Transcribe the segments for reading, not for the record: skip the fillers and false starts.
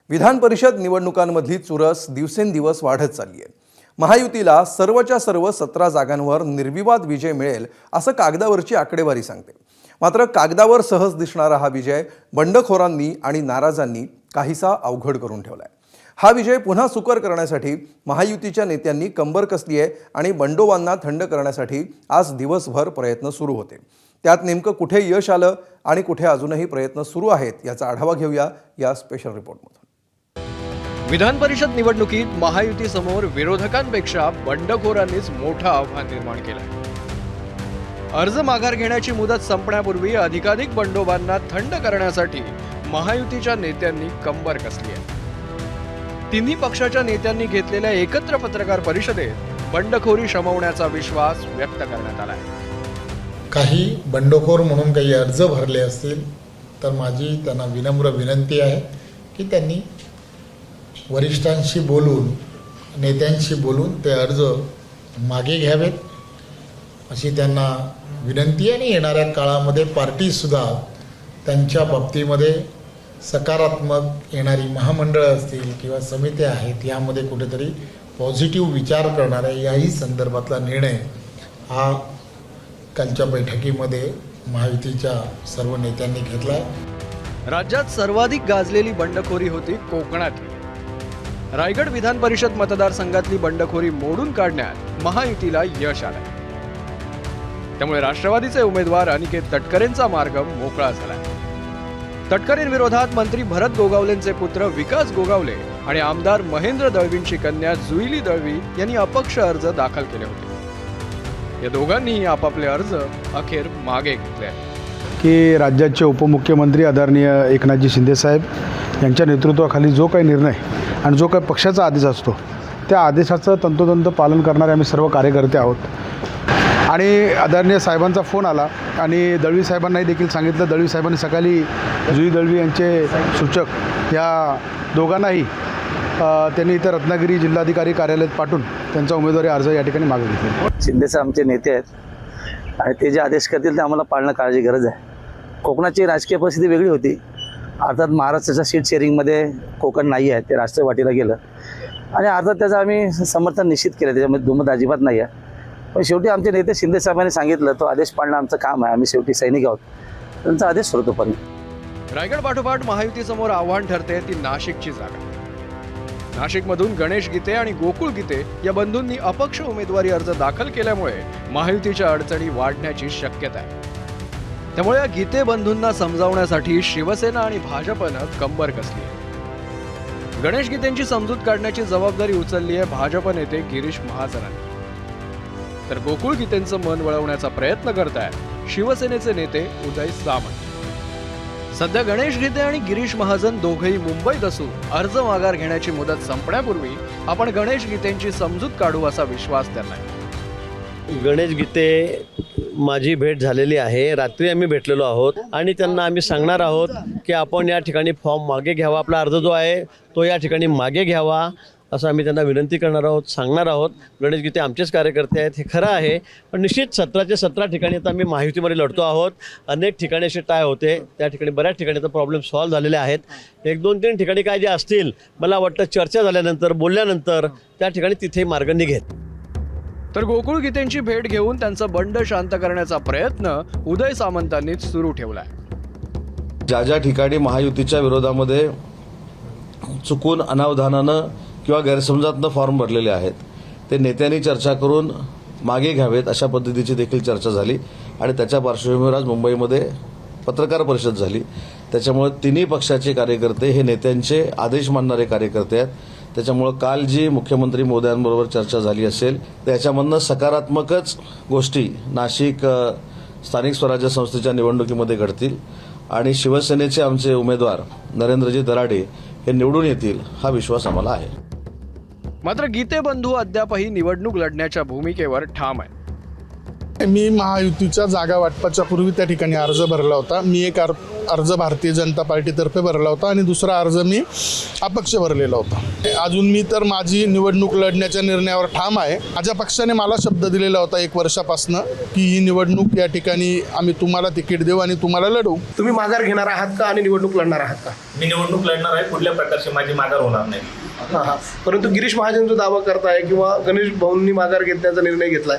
विधान परिषद निवडणुकांमधली चुरस दिवसेंदिवस वाढत चालली आहे। महायुतीला सर्वच्या सर्व 17 जागांवर निर्विवाद विजय मिळेल असं कागदावरची आकडेवारी सांगते। मात्र कागदावर सहज दिसणारा हा विजय बंडखोरांनी आणि नाराजांनी काहीसा अवघड करून ठेवलाय। हा विजय पुन्हा सुकर करण्यासाठी महायुतीच्या नेत्यांनी कंबर कसली आहे आणि बंडोबांना थंड करण्यासाठी आज दिवसभर प्रयत्न सुरू होते। त्यात नेमकं कुठे यश आलं आणि कुठे अजूनही प्रयत्न सुरू आहेत याचा आढावा घेऊया या स्पेशल रिपोर्टमधून। विधान परिषद निवडणुकीत महायुती समोर विरोधकांपेक्षा बंडखोरांनीच मोठं आव्हान निर्माण केलंय। अर्ज माघार घेण्याची मुदत संपण्यापूर्वी अधिकाधिक बंडोबांना थंड करण्यासाठी महायुतीच्या नेत्यांनी कंबर कसली आहे। तिन्ही पक्षाच्या नेत्यांनी घेतलेल्या एकत्र पत्रकार परिषदेत बंडखोरी शमवण्याचा विश्वास व्यक्त करण्यात आलाय। काही बंडखोर म्हणून काही अर्ज भरले असतील तर माझी त्यांना विनम्र विनंती आहे की त्यांनी वरिष्ठांशी बोलून नेत्यांशी बोलून ते अर्ज मागे घ्यावेत अशी त्यांना विनंती आहे। आणि येणाऱ्या काळामध्ये पार्टीसुद्धा त्यांच्या बाबतीमध्ये सकारात्मक येणारी महामंडळं असतील किंवा समित्या आहेत यामध्ये कुठेतरी पॉझिटिव्ह विचार करणाऱ्या याही संदर्भातला निर्णय हा कालच्या बैठकीमध्ये महायुतीच्या सर्व नेत्यांनी घेतला आहे। राज्यात सर्वाधिक गाजलेली बंडखोरी होती कोकणातली। रायगड विधान परिषद मतदारसंघातली बंडखोरी मोडून काढण्यात महायुतीला यश आलंय। त्यामुळे राष्ट्रवादीचे उमेदवार अनिकेत तटकरेंचा मार्ग मोकळा झालाय। तटकरेंविरोधात मंत्री भरत गोगावलेंचे पुत्र विकास गोगावले आणि आमदार महेंद्र दळवींची कन्या जुईली दळवी यांनी अपक्ष अर्ज दाखल केले होते। या दोघांनीही आपापले अर्ज अखेर मागे घेतले आहेत की राज्याचे उपमुख्यमंत्री आदरणीय एकनाथजी शिंदे साहेब यांच्या नेतृत्वाखाली जो काही निर्णय आणि जो काही पक्षाचा आदेश असतो त्या आदेशाचं तंतोतंत पालन करणारे आम्ही सर्व कार्यकर्ते आहोत। आणि आदरणीय साहेबांचा फोन आला आणि दळवी साहेबांनाही देखील सांगितलं। दळवी साहेबांनी सकाळी जुई दळवी यांचे सूचक या दोघांनाही त्यांनी इथं रत्नागिरी जिल्हाधिकारी कार्यालयात पाठवून त्यांचा उमेदवारी अर्ज या ठिकाणी मागे घेतला। शिंदेसाहेब आमचे नेते आहेत आणि ते जे आदेश करतील ते आम्हाला पाळणं काळाची गरज आहे। कोकणाची राजकीय परिस्थिती वेगळी होती। अर्थात महाराष्ट्राच्या सीट शेअरिंगमध्ये कोकण नाही आहे, ते राष्ट्रवादीला गेलं आणि अर्थात त्याचं आम्ही समर्थन निश्चित केलं, त्याच्यामध्ये दुमत अजिबात नाही आहे। पण शेवटी आमचे नेते शिंदेसाहेबांनी सांगितलं तो आदेश पाळणं आमचं काम आहे। आम्ही शेवटी सैनिक आहोत, त्यांचा आदेश सोडतो। पण रायगड पाठोपाठ महायुतीसमोर आव्हान ठरते ती नाशिकची जागा। नाशिकमधून गणेश गीते आणि गोकुळ गीते या बंधूंनी अपक्ष उमेदवारी अर्ज दाखल केल्यामुळे महायुतीच्या अडचणी वाढण्याची शक्यता आहे। त्यामुळे या गीते बंधूंना समजावण्यासाठी शिवसेना आणि भाजपनं कंबर कसली आहे। गणेश गीतेंची समजूत काढण्याची जबाबदारी उचलली आहे भाजप नेते गिरीश महाजनांनी, तर गोकुळ गीतेंचं मन वळवण्याचा प्रयत्न करतायत शिवसेनेचे नेते उदय सामंत। सध्या गणेश गीते आणि गिरीश महाजन दोघेही मुंबईत असून अर्ज माघार घेण्याची मुदत संपण्यापूर्वी आपण गणेश गीतेंची समजूत काढू असा विश्वास त्यांना आहे। गणेश गीते माझी भेट झालेली आहे, रात्री आम्ही भेटलेलो आहोत आणि त्यांना आम्ही सांगणार आहोत की आपण या ठिकाणी फॉर्म मागे घ्यावा, आपला अर्ज जो आहे तो या ठिकाणी मागे घ्यावा असं आम्ही त्यांना विनंती करणार आहोत, सांगणार आहोत। गणेश गीते आमचेच कार्यकर्ते आहेत हे खरं आहे, पण निश्चित 17च्या 17 ठिकाणी आता आम्ही महायुतीमध्ये लढतो आहोत। अनेक ठिकाणी असे टाय होते, त्या ठिकाणी बऱ्याच ठिकाणी तर प्रॉब्लेम सॉल्व्ह झालेले आहेत। 1-2-3 ठिकाणी काय जे असतील मला वाटतं चर्चा झाल्यानंतर बोलल्यानंतर त्या ठिकाणी तिथे मार्ग निघेल। तर गोकुळ गीतेंची भेट घेऊन त्यांचा बंड शांत करण्याचा प्रयत्न उदय सामंतांनीच सुरू ठेवलाय। ज्या ज्या ठिकाणी महायुतीच्या विरोधामध्ये चुकून अनावधानानं किंवा गैरसमजातनं फॉर्म भरलेले आहेत ते नेत्यांनी चर्चा करून मागे घ्यावेत अशा पद्धतीची देखील चर्चा झाली आणि त्याच्या पार्श्वभूमीवर आज मुंबईमध्ये पत्रकार परिषद झाली। त्याच्यामुळे तिन्ही पक्षाचे कार्यकर्ते हे नेत्यांचे आदेश मानणारे कार्यकर्ते आहेत। त्याच्यामुळं काल जी मुख्यमंत्री महोदयांबरोबर चर्चा झाली असेल त्याच्यामधनं सकारात्मकच गोष्टी नाशिक स्थानिक स्वराज्य संस्थेच्या निवडणुकीमध्ये घडतील आणि शिवसेनेचे आमचे उमेदवार नरेंद्रजी दराडे हे निवडून येतील हा विश्वास आम्हाला आहे। मात्र गीते बंधू अद्यापही निवडणूक लढण्याच्या भूमिकेवर ठाम आहे। मी महायुतीच्या जागा वाटपाच्या पूर्वी त्या ठिकाणी अर्ज भरला होता। मी एक अर्ज भारतीय जनता पार्टीतर्फे भरला होता आणि दुसरा अर्ज मी अपक्ष भरलेला होता. अजून मी तर माझी निवडणूक लढण्याच्या निर्णयावर ठाम आहे. माझ्या पक्षाने मला शब्द दिलेला होता 1 वर्षापासनं की ही निवडणूक या ठिकाणी आम्ही तुम्हाला तिकीट देऊ आणि तुम्हाला लढवू. तुम्ही माघार घेणार आहात का आणि निवडणूक लढणार आहात का? मी निवडणूक लढणार आहे. कुठल्या प्रकारची माझी माघार होणार नाही. हां. परंतु गिरीश महाजन जो दावा करताय किंवा गणेश भाऊंनी माघार घेण्याचा निर्णय घेतलाय.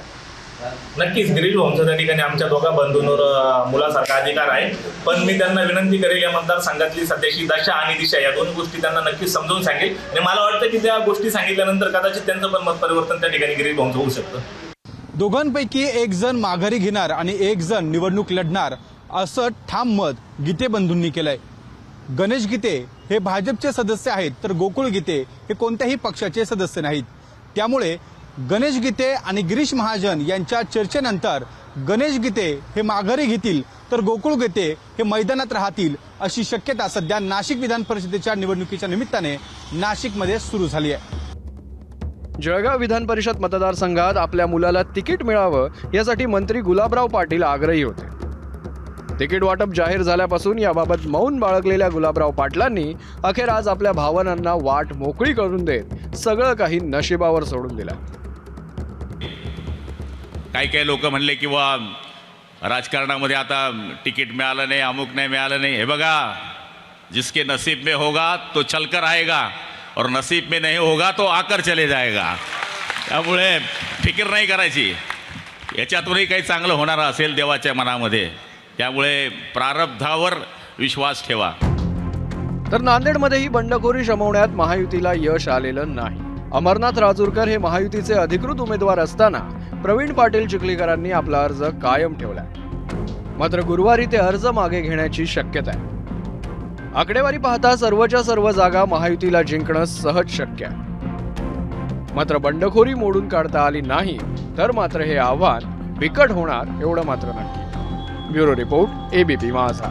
नक्कीच गिरीश भाऊंचा त्या ठिकाणी आमच्या दोघा बंधूंवर मुलासारखा अधिकार आहे. पण मी त्यांना विनंती करेल, या मतदारसंघातली सध्याची दशा आणि दिशा या दोन गोष्टी त्यांना नक्कीच समजावून सांगेल. आणि मला वाटतं की त्या गोष्टी सांगितल्यानंतर कदाचित त्यांचं पण मत परिवर्तन त्या ठिकाणी गिरीश भाऊंचं होऊ शकतं. दोघांपैकी एक जण माघारी घेणार आणि एक जण निवडणूक लढणार असं ठाम मत गीते बंधूंनी केलंय. गणेश गीते हे भाजपचे सदस्य आहेत, तर गोकुळ गीते हे कोणत्याही पक्षाचे सदस्य नाहीत. त्यामुळे गणेश गीते आणि गिरीश महाजन यांच्या चर्चेनंतर गणेश गीते हे माघारी घेतील तर गोकुळ गीते हे मैदानात राहतील अशी शक्यता सध्या नाशिक विधान परिषदेच्या निवडणुकीच्या निमित्ताने नाशिकमध्ये सुरू झाली आहे. जळगाव विधान परिषद मतदारसंघात आपल्या मुलाला तिकीट मिळावं यासाठी मंत्री गुलाबराव पाटील आग्रही होते. तिकीट वाटप जाहीर झाल्यापासून याबाबत मौन बाळगलेल्या गुलाबराव पाटलांनी अखेर आज आपल्या भावनांना वाट मोकळी करून देत सगळं काही नशिबावर सोडून दिलं. काही लोक म्हणले किंवा राजकारणामध्ये आता तिकीट मिळालं नाही, अमुक नाही मिळालं नाही. हे बघा, जिसके नसीब में होगा तो चलकर आएगा और नसीब में नहीं होगा तो आकर चले जाएगा. त्यामुळे फिकीर नाही करायची. याच्यातूनही काही चांगलं होणार असेल देवाच्या मनामध्ये. त्यामुळे प्रारब्धावर विश्वास ठेवा. तर नांदेडमध्येही बंडखोरी शमवण्यात महायुतीला यश आलेलं नाही. अमरनाथ राजूरकर हे महायुतीचे अधिकृत उमेदवार असताना प्रवीण पाटील चिखलीकरांनी आपला अर्ज कायम ठेवलाय. मात्र गुरुवारी ते अर्ज मागे घेण्याची शक्यता आहे. आकडेवारी पाहता सर्वच्या सर्व जागा महायुतीला जिंकणं सहज शक्य आहे. मात्र बंडखोरी मोडून काढता आली नाही तर मात्र हे आव्हान बिकट होणार एवढं मात्र नक्की. ब्युरो रिपोर्ट, ABP माझा.